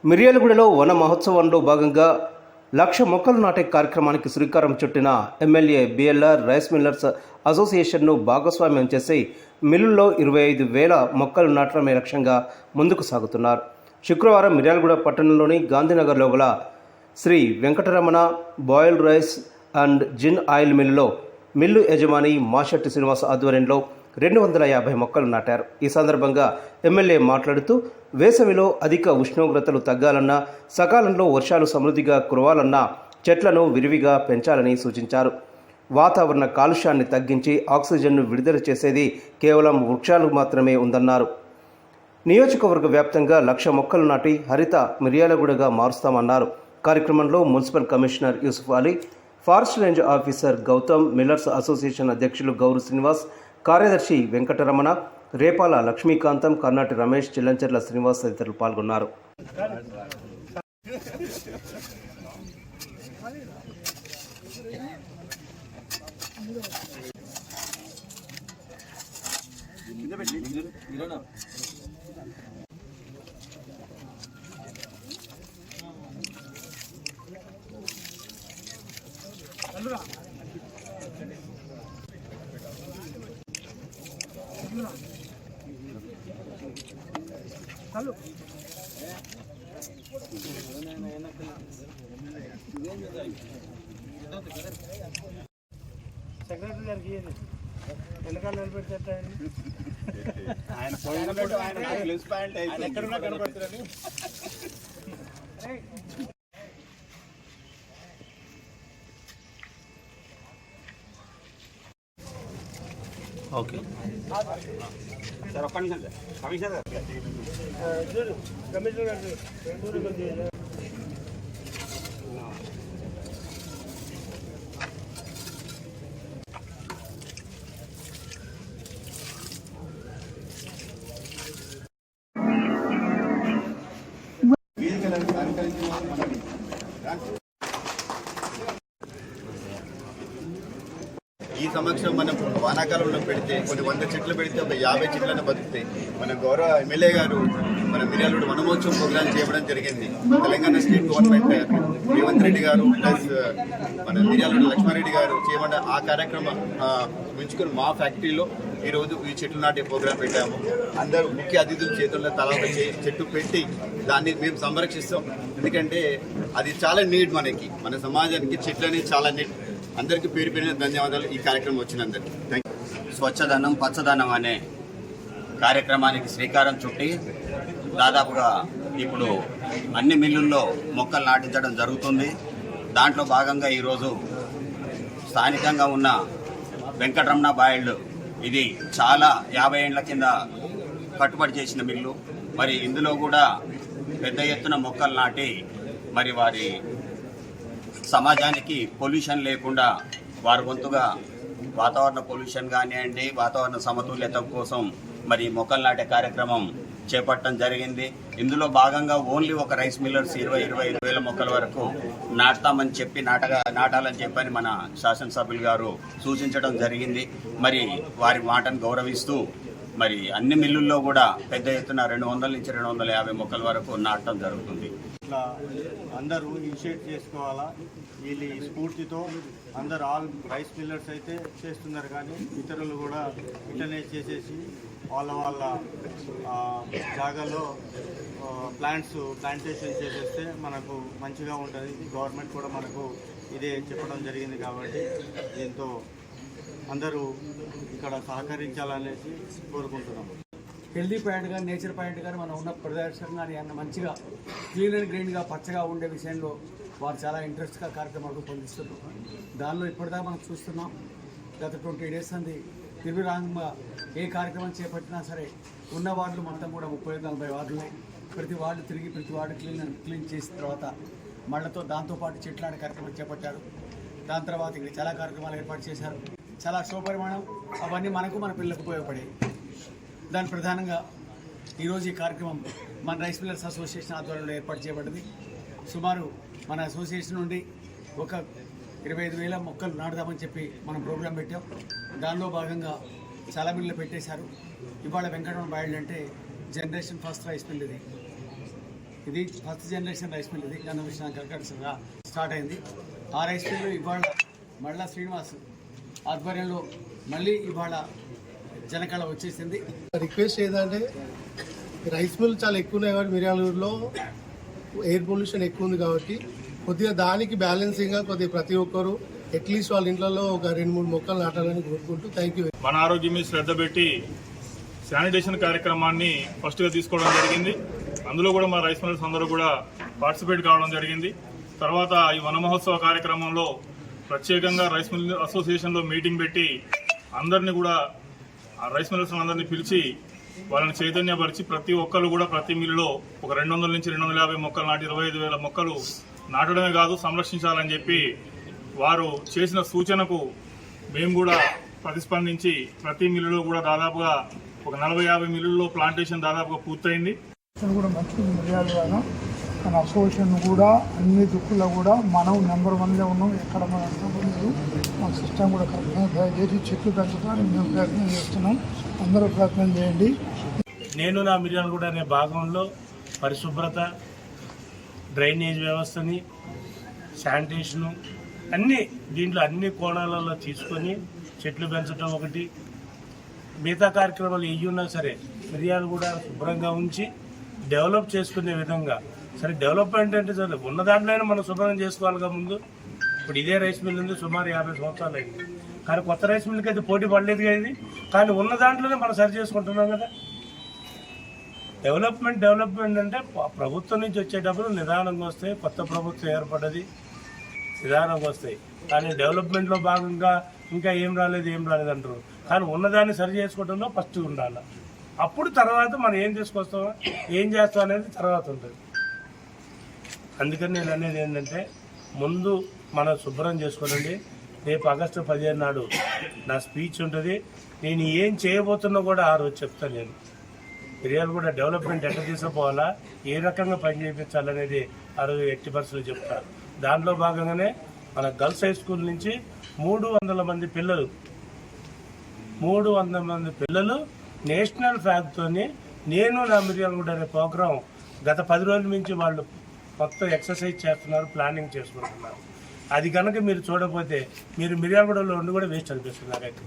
మిర్యాలగూడలో వన మహోత్సవంలో భాగంగా 1,00,000 మొక్కలు నాటే కార్యక్రమానికి శ్రీకారం చుట్టిన ఎమ్మెల్యే బిఎల్ఆర్ రైస్ మిల్లర్స్ అసోసియేషన్ను భాగస్వామ్యం చేసి మిల్లుల్లో 25,000 మొక్కలు నాటడమే లక్ష్యంగా ముందుకు సాగుతున్నారు. శుక్రవారం మిర్యాలగూడ పట్టణంలోని గాంధీనగర్లో గల Shri Venkataramana boiled rice and gin oil మిల్లులో మిల్లు యజమాని మాషెట్టి శ్రీనివాస్ ఆధ్వర్యంలో 250 మొక్కలు నాటారు. ఈ సందర్భంగా ఎమ్మెల్యే మాట్లాడుతూ వేసవిలో అధిక ఉష్ణోగ్రతలు తగ్గాలన్నా, సకాలంలో వర్షాలు సమృద్ధిగా కురవాలన్నా చెట్లను విరివిగా పెంచాలని సూచించారు. వాతావరణ కాలుష్యాన్ని తగ్గించి ఆక్సిజన్ను విడుదల చేసేది కేవలం వృక్షాలు మాత్రమే ఉందన్నారు. నియోజకవర్గ వ్యాప్తంగా 1,00,000 మొక్కలు నాటి హరిత మిర్యాలగూడగా మారుస్తామన్నారు. కార్యక్రమంలో municipal commissioner Yusuf Ali, forest range officer Gautam, millers association అధ్యక్షులు గౌరు శ్రీనివాస్, కార్యదర్శి వెంకటరమణ, రేపాల లక్ష్మీకాంతం, కర్నాటి రమేష్, చిల్లంచెర్ల శ్రీనివాస్ తదితరులు పాల్గొన్నారు. సెక్రటరీ గారికి వెనకాల నిలబెడితే ఆయన ఎక్కడున్నా కనపడుతున్నాడు. ఓకే సార్ ఒక్క నిమిషం సార్. కమిషనర్ గారు చూడు, కమిషనర్ గారు ఈ సంవత్సరం మనం వానాకాలంలో పెడితే కొన్ని 100 చెట్లు పెడితే ఒక 50 చెట్లను బతుకుతాయి. మన గౌరవ ఎమ్మెల్యే గారు మన మిర్యాలగూడ వనమహోత్సవం ప్రోగ్రాం చేయడం జరిగింది. తెలంగాణ స్టేట్ గవర్నమెంట్ రేవంత్ రెడ్డి గారు ప్లస్ మన మిర్యాలగూడ లక్ష్మారెడ్డి గారు చేయబడ్డ ఆ కార్యక్రమం ఉంచుకొని మా ఫ్యాక్టరీలో ఈరోజు ఈ చెట్లు నాటే ప్రోగ్రాం పెట్టాము. అందరూ ముఖ్య అతిథుల చేతుల్లో తలా ఒక చెట్టు పెట్టి దాన్ని మేము సంరక్షిస్తాం. ఎందుకంటే అది చాలా నీడ్ మనకి, మన సమాజానికి చెట్లు అనేది చాలా నీడ్. అందరికీ పేరు పేరున ధన్యవాదాలు ఈ కార్యక్రమం వచ్చినందరికీ. Thank you. స్వచ్ఛధనం పచ్చదనం అనే కార్యక్రమానికి శ్రీకారం చుట్టి దాదాపుగా ఇప్పుడు అన్ని మిల్లుల్లో మొక్కలు నాటించడం జరుగుతుంది. దాంట్లో భాగంగా ఈరోజు స్థానికంగా ఉన్న వెంకటరమణ బాయిల్డ్, ఇది చాలా 50 ఏళ్ల కింద కట్టుబడి చేసిన మిల్లు. మరి ఇందులో కూడా పెద్ద ఎత్తున మొక్కలు నాటి మరి వారి సమాజానికి పొల్యూషన్ లేకుండా వారి వంతుగా వాతావరణ పొల్యూషన్ కానివ్వండి, వాతావరణ సమతుల్యత కోసం మరి మొక్కలు నాటే కార్యక్రమం చేపట్టడం జరిగింది. ఇందులో భాగంగా ఓన్లీ ఒక రైస్ మిల్లర్స్ 25,000 మొక్కల వరకు నాటుతామని చెప్పి నాటాలని చెప్పని మన శాసనసభ్యులు గారు సూచించడం జరిగింది. మరి వారి మాటను గౌరవిస్తూ మరి అన్ని మిల్లుల్లో కూడా పెద్ద ఎత్తున 200 నుంచి 250 మొక్కల వరకు నాటడం జరుగుతుంది. ఇట్లా అందరూ ఇనిషియేట్ చేసుకోవాలా. వీళ్ళ స్ఫూర్తితో అందరు ఆల్ రైస్ మిల్లర్స్ అయితే చేస్తున్నారు, కానీ ఇతరులు కూడా ఇట్లనే చేసేసి వాళ్ళ జాగాలో ప్లాంటేషన్ చేసేస్తే మనకు మంచిగా ఉంటుంది. గవర్నమెంట్ కూడా మనకు ఇదే చెప్పడం జరిగింది. కాబట్టి దీంతో అందరూ ఇక్కడ సహకరించాలనేసి కోరుకుంటున్నాము. హెల్దీ పాయింట్ కానీ నేచర్ పాయింట్ కానీ మనం ఉన్న ప్రదేశం కానీ అన్న మంచిగా క్లీన్ అండ్ గ్రీన్గా పచ్చగా ఉండే విషయంలో వారు చాలా ఇంట్రెస్ట్గా కార్యక్రమాలు రూపొందిస్తున్నారు. దానిలో ఇప్పటిదాకా మనం చూస్తున్నాం. గత 20 days అంది నిర్విరామంగా ఏ కార్యక్రమం చేపట్టినా సరే ఉన్న వార్డులు మొత్తం కూడా 30-40 వార్డులున్నాయి. ప్రతి వార్డు తిరిగి ప్రతి వార్డు క్లీన్ చేసిన తర్వాత మళ్ళతో దాంతోపాటు చెట్లాడే కార్యక్రమం చేపట్టారు. దాని తర్వాత ఇక్కడ చాలా కార్యక్రమాలు ఏర్పాటు చేశారు. చాలా శుభపరిమాణం. అవన్నీ మనకు మన పిల్లలకు ఉపయోగపడాయి. దాని ప్రధానంగా ఈరోజు ఈ కార్యక్రమం మన రైస్ మిల్లర్స్ అసోసియేషన్ ఆధ్వర్యంలో ఏర్పాటు చేయబడింది. సుమారు మన అసోసియేషన్ నుండి ఒక 25,000 మొక్కలు నాటుదామని చెప్పి మనం ప్రోగ్రాం పెట్టాం. దానిలో భాగంగా చాలా మిల్లు పెట్టేశారు. ఇవాళ వెంకటరమణ బాయిల్డ్ అంటే జనరేషన్ ఫస్ట్ రైస్ మిల్. ఇది ఇది ఫస్ట్ జనరేషన్ రైస్ మిల్, ఇది గన్నవిశ్రాంతి కర్కటగా స్టార్ట్ అయింది. ఆ రైస్ మిల్ ఇవాళ మళ్ళా శ్రీనివాస్ ఆధ్వర్యంలో మళ్ళీ ఇవాళ జనకళ వచ్చేసింది. రిక్వెస్ట్ ఏంటంటే రైస్ మిల్ చాలా ఎక్కువ ఉన్నాయి కాబట్టి మిర్యాలగూడలో ఎయిర్ పొల్యూషన్ ఎక్కువ ఉంది కాబట్టి కొద్దిగా దానికి బ్యాలెన్సింగ్గా కొద్దిగా ప్రతి ఒక్కరు అట్లీస్ట్ వాళ్ళ ఇంట్లో ఒక 2-3 మొక్కలు నాటాలని కోరుకుంటూ థ్యాంక్ యూ. మన ఆరోగ్యం మీద శ్రద్ధ పెట్టి శానిటేషన్ కార్యక్రమాన్ని ఫస్ట్గా తీసుకోవడం జరిగింది. అందులో కూడా మన రైస్ మిల్లర్స్ అందరూ కూడా పార్టిసిపేట్ కావడం జరిగింది. తర్వాత ఈ వన మహోత్సవ కార్యక్రమంలో ప్రత్యేకంగా రైస్ మిల్ అసోసియేషన్లో మీటింగ్ పెట్టి అందరినీ కూడా ఆ రైస్ మిల్లర్స్ అందరినీ పిలిచి వాళ్ళని చైతన్యపరిచి ప్రతి ఒక్కరు కూడా ప్రతి మిల్లులో ఒక 200 నుంచి 250 మొక్కలు నాటి 25,000 మొక్కలు నాటడమే కాదు సంరక్షించాలని చెప్పి వారు చేసిన సూచనకు మేము కూడా ప్రతిస్పందించి ప్రతి మిల్లులో కూడా దాదాపుగా ఒక 40-50 మిల్లుల్లో ప్లాంటేషన్ దాదాపుగా పూర్తయింది. కూడా మంచి మిర్యాల ద్వారా మన అసోసియేషన్ కూడా అన్ని దిక్కుల్లో కూడా మనం నెంబర్ 1లో ఉన్నాం. ఎక్కడ మన లేదు, మన సిస్టమ్ కూడా కరెక్ట్గా దయచేసి చెట్లు పెంచడానికి మేము ప్రయత్నం చేస్తున్నాం. అందరూ ప్రయత్నం చేయండి. నేను నా మిర్యాలగూడ అనే భాగంలో పరిశుభ్రత, డ్రైనేజ్ వ్యవస్థని, శానిటేషను దీంట్లో అన్ని కోణాలలో తీసుకొని చెట్లు పెంచడం ఒకటి, మిగతా కార్యక్రమాలు ఏవి ఉన్నా సరే మిర్యాలగూడ శుభ్రంగా ఉంచి డెవలప్ చేసుకునే విధంగా. సరే డెవలప్మెంట్ అంటే సరే ఉన్న దాంట్లోనే మనం శుభ్రం చేసుకోవాలిగా ముందు. ఇప్పుడు ఇదే రైస్ మిల్ ఉంది, సుమారు 50 సంవత్సరాలు అయింది. కానీ కొత్త రైస్ మిల్కి అయితే పోటీ పడలేదు కదా ఇది. కానీ ఉన్న దాంట్లోనే మనం సరి చేసుకుంటున్నాం కదా. డెవలప్మెంట్ అంటే ప్రభుత్వం నుంచి వచ్చేటప్పుడు నిదానంగా వస్తాయి. కొత్త ప్రభుత్వం ఏర్పడ్డది, నిదానంగా వస్తాయి. కానీ డెవలప్మెంట్లో భాగంగా ఇంకా ఏం రాలేదు అంటారు. కానీ ఉన్నదాన్ని సరి చేసుకోవడంలో ఫస్ట్ ఉండాలి. అప్పుడు తర్వాత మనం ఏం తీసుకొస్తామో ఏం చేస్తాం అనేది తర్వాత ఉంటుంది. అందుకని నేను అనేది ఏంటంటే ముందు మనం శుభ్రం చేసుకోనండి. రేపు ఆగస్టు 15 నాడు నా స్పీచ్ ఉంటుంది. నేను ఏం చేయబోతున్నా కూడా ఆ రోజు చెప్తాను. నేను మిర్యాలగూడ డెవలప్మెంట్ ఎట్లా తీసుకుపోవాలా, ఏ రకంగా పని చేయించాలనేది ఆ రోజు 80% చెప్తాను. దాంట్లో భాగంగానే మన గర్ల్స్ హై స్కూల్ నుంచి 300 మంది పిల్లలు నేషనల్ ఫ్లాగ్తోని నేను నా మిర్యాలగూడ అనే ప్రోగ్రాం గత 10 రోజుల నుంచి వాళ్ళు మొత్తం ఎక్సర్సైజ్ చేస్తున్నారు, ప్లానింగ్ చేసుకుంటున్నారు. అది కనుక మీరు చూడకపోతే మీరు మిర్యాలగూడలో ఉండి కూడా వేస్ట్ అనిపిస్తుంది నాకైతే.